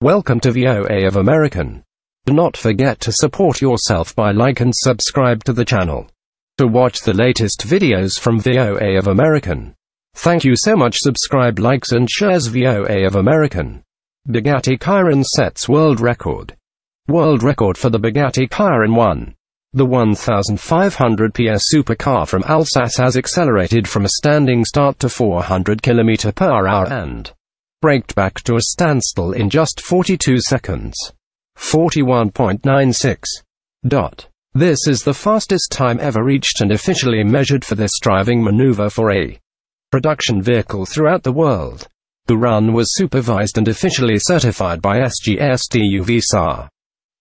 Welcome to VOA of American. Do not forget to support yourself by like and subscribe to the channel. To watch the latest videos from VOA of American. Thank you so much. Subscribe, likes and shares. VOA of American. Bugatti Chiron sets world record. World record for the Bugatti Chiron 1. The 1,500 PS supercar from Alsace has accelerated from a standing start to 400 km/h and braked back to a standstill in just 42 seconds. 41.96. This is the fastest time ever reached and officially measured for this driving maneuver for a production vehicle throughout the world. The run was supervised and officially certified by SGS-TUV-SAR.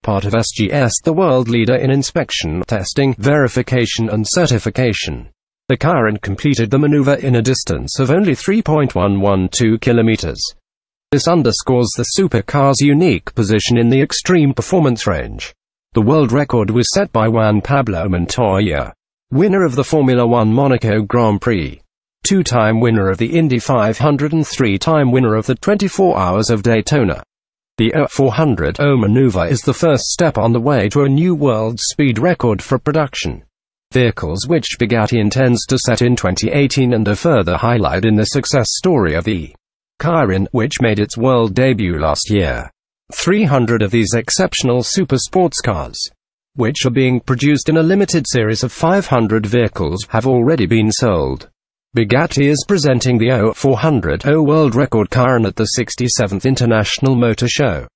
Part of SGS, the world leader in inspection, testing, verification and certification. The Chiron completed the maneuver in a distance of only 3.112 kilometers. This underscores the supercar's unique position in the extreme performance range. The world record was set by Juan Pablo Montoya, winner of the Formula One Monaco Grand Prix, two-time winner of the Indy 500 and three-time winner of the 24 Hours of Daytona. The 400 maneuver is the first step on the way to a new world speed record for production vehicles, which Bugatti intends to set in 2018, and a further highlight in the success story of the Chiron, which made its world debut last year. 300 of these exceptional super sports cars, which are being produced in a limited series of 500 vehicles, have already been sold. Bugatti is presenting the 400 world record Chiron at the 67th International Motor Show,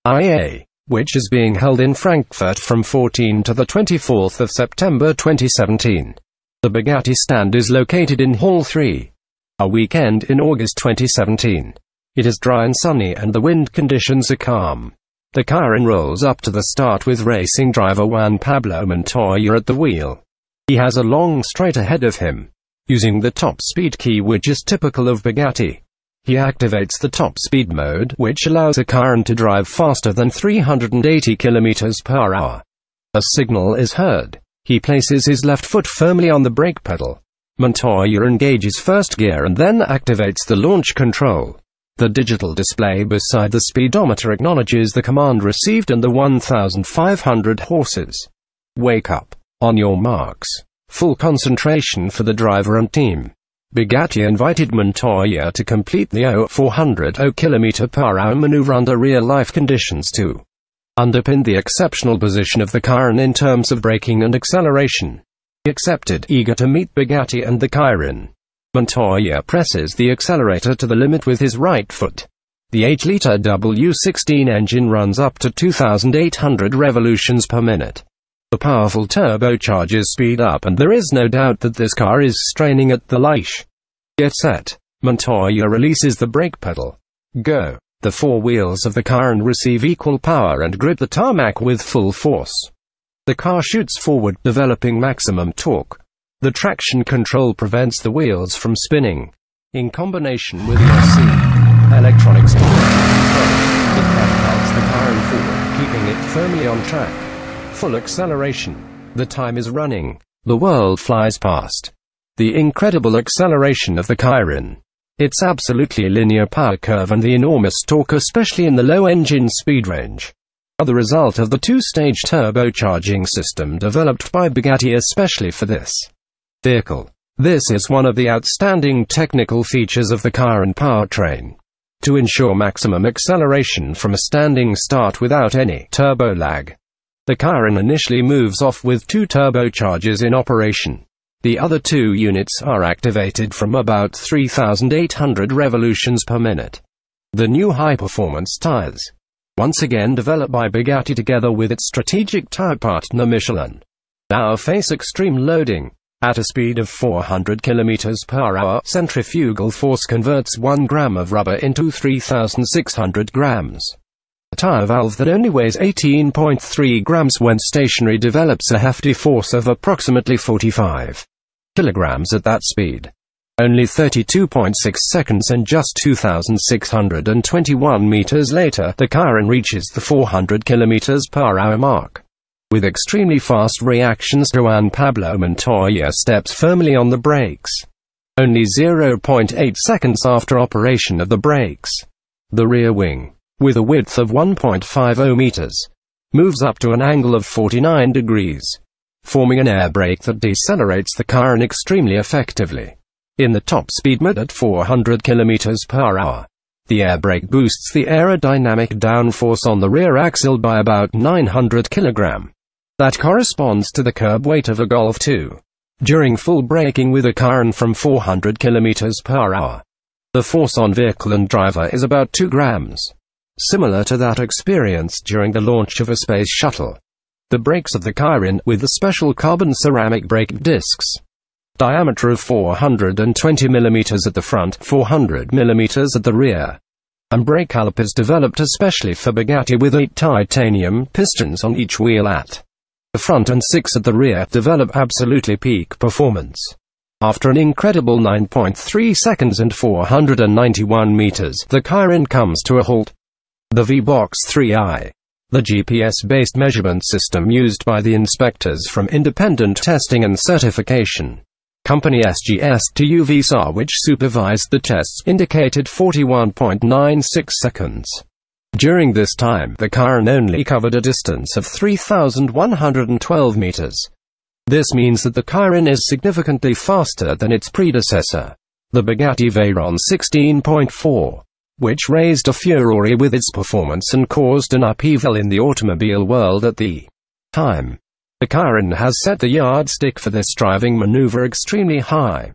IA, which is being held in Frankfurt from 14 to the 24th of September 2017. The Bugatti stand is located in Hall 3. A weekend in August 2017. It is dry and sunny and the wind conditions are calm. The Chiron rolls up to the start with racing driver Juan Pablo Montoya at the wheel. He has a long straight ahead of him, using the top speed key, which is typical of Bugatti. He activates the top speed mode, which allows a Chiron to drive faster than 380 km/h. A signal is heard. He places his left foot firmly on the brake pedal. Montoya engages first gear and then activates the launch control. The digital display beside the speedometer acknowledges the command received and the 1,500 horses. Wake up. On your marks. Full concentration for the driver and team. Bugatti invited Montoya to complete the 400 km/h maneuver under real-life conditions to underpin the exceptional position of the Chiron in terms of braking and acceleration. He accepted, eager to meet Bugatti and the Chiron. Montoya presses the accelerator to the limit with his right foot. The 8-liter W16 engine runs up to 2,800 revolutions per minute. The powerful turbochargers speed up, and there is no doubt that this car is straining at the leash. Get set. Montoya releases the brake pedal. Go. The four wheels of the Chiron receive equal power and grip the tarmac with full force. The car shoots forward, developing maximum torque. The traction control prevents the wheels from spinning. In combination with ESC, electronic stability control, it catapults the Chiron forward, keeping it firmly on track. Full acceleration. The time is running. The world flies past. The incredible acceleration of the Chiron. Its absolutely linear power curve and the enormous torque, especially in the low engine speed range, are the result of the two-stage turbocharging system developed by Bugatti especially for this vehicle. This is one of the outstanding technical features of the Chiron powertrain. To ensure maximum acceleration from a standing start without any turbo lag, the Chiron initially moves off with two turbochargers in operation. The other two units are activated from about 3,800 revolutions per minute. The new high-performance tires, once again developed by Bugatti together with its strategic tire partner Michelin, now face extreme loading. At a speed of 400 km/h, centrifugal force converts 1 gram of rubber into 3,600 grams. A tire valve that only weighs 18.3 grams when stationary develops a hefty force of approximately 45 kilograms at that speed. Only 32.6 seconds and just 2,621 meters later, the Chiron reaches the 400 km/h mark. With extremely fast reactions, Juan Pablo Montoya steps firmly on the brakes. Only 0.8 seconds after operation of the brakes, the rear wing with a width of 1.50 meters, moves up to an angle of 49 degrees, forming an air brake that decelerates the Chiron extremely effectively. In the top speed mode at 400 km per hour, the air brake boosts the aerodynamic downforce on the rear axle by about 900 kg. That corresponds to the curb weight of a Golf 2. During full braking with a Chiron from 400 km per hour, the force on vehicle and driver is about 2 grams, similar to that experienced during the launch of a space shuttle. The brakes of the Chiron, with the special carbon ceramic brake discs, diameter of 420 mm at the front, 400 mm at the rear, and brake calipers developed especially for Bugatti with 8 titanium pistons on each wheel at the front and 6 at the rear, develop absolutely peak performance. After an incredible 9.3 seconds and 491 meters, the Chiron comes to a halt. The V-Box 3i, the GPS-based measurement system used by the inspectors from independent testing and certification company SGS-TU VSAR, which supervised the tests, indicated 41.96 seconds. During this time, the Chiron only covered a distance of 3,112 meters. This means that the Chiron is significantly faster than its predecessor, the Bugatti Veyron 16.4, which raised a furore with its performance and caused an upheaval in the automobile world at the time. The Chiron has set the yardstick for this driving maneuver extremely high.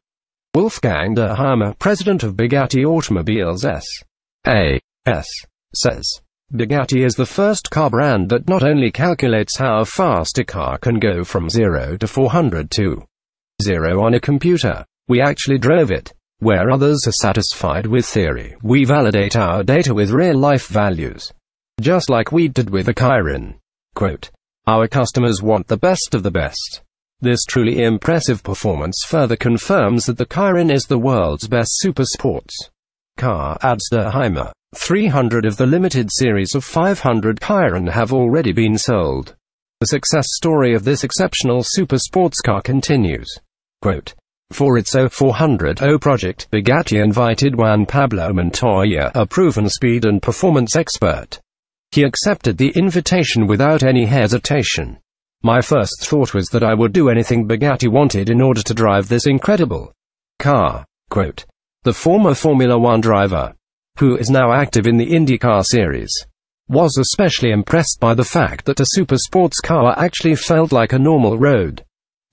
Wolfgang de Heimer, president of Bugatti Automobiles S.A.S., says, Bugatti is the first car brand that not only calculates how fast a car can go from 0 to 400 to 0 on a computer. We actually drove it. Where others are satisfied with theory, we validate our data with real-life values. Just like we did with the Chiron. Quote, our customers want the best of the best. This truly impressive performance further confirms that the Chiron is the world's best supersports car, adds de Heimer. 300 of the limited series of 500 Chiron have already been sold. The success story of this exceptional supersports car continues. Quote, for its 0400 project, Bugatti invited Juan Pablo Montoya, a proven speed and performance expert. He accepted the invitation without any hesitation. My first thought was that I would do anything Bugatti wanted in order to drive this incredible car. Quote, the former Formula One driver, who is now active in the IndyCar series, was especially impressed by the fact that a supersports car actually felt like a normal road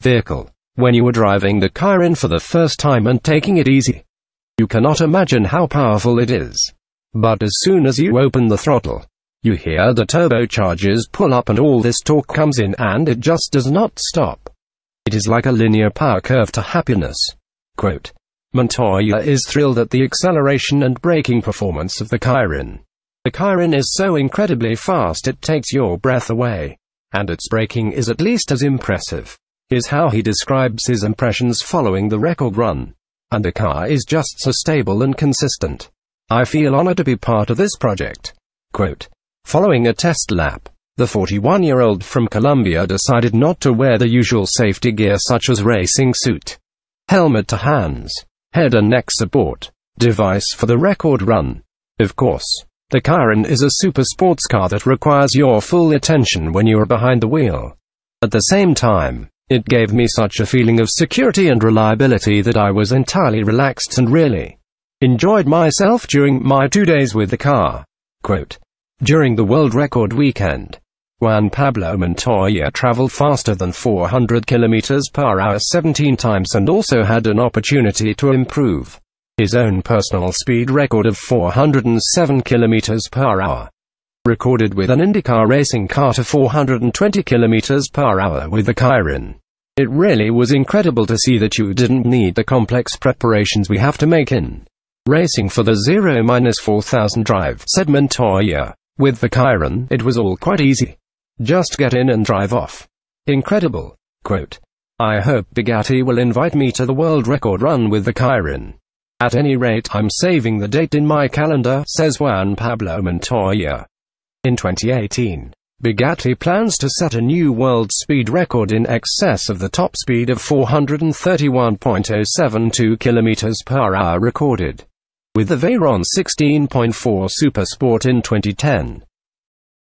vehicle. When you were driving the Chiron for the first time and taking it easy, you cannot imagine how powerful it is. But as soon as you open the throttle, you hear the turbochargers pull up and all this torque comes in and it just does not stop. It is like a linear power curve to happiness. Quote, Montoya is thrilled at the acceleration and braking performance of the Chiron. The Chiron is so incredibly fast it takes your breath away, and its braking is at least as impressive. Is how he describes his impressions following the record run. And the car is just so stable and consistent. I feel honored to be part of this project. Quote, following a test lap, the 41-year-old from Colombia decided not to wear the usual safety gear such as racing suit, helmet to hands, head and neck support device for the record run. Of course, the Chiron is a super sports car that requires your full attention when you are behind the wheel. At the same time, it gave me such a feeling of security and reliability that I was entirely relaxed and really enjoyed myself during my 2 days with the car. Quote, during the world record weekend, Juan Pablo Montoya traveled faster than 400 km per hour 17 times and also had an opportunity to improve his own personal speed record of 407 km per hour. Recorded with an IndyCar racing car to 420 km per hour with the Chiron. It really was incredible to see that you didn't need the complex preparations we have to make in racing for the 0-4000 drive, said Montoya. With the Chiron, it was all quite easy. Just get in and drive off. Incredible. Quote, I hope Bugatti will invite me to the world record run with the Chiron. At any rate, I'm saving the date in my calendar, says Juan Pablo Montoya. In 2018, Bugatti plans to set a new world speed record in excess of the top speed of 431.072 km per hour recorded with the Veyron 16.4 Super Sport in 2010.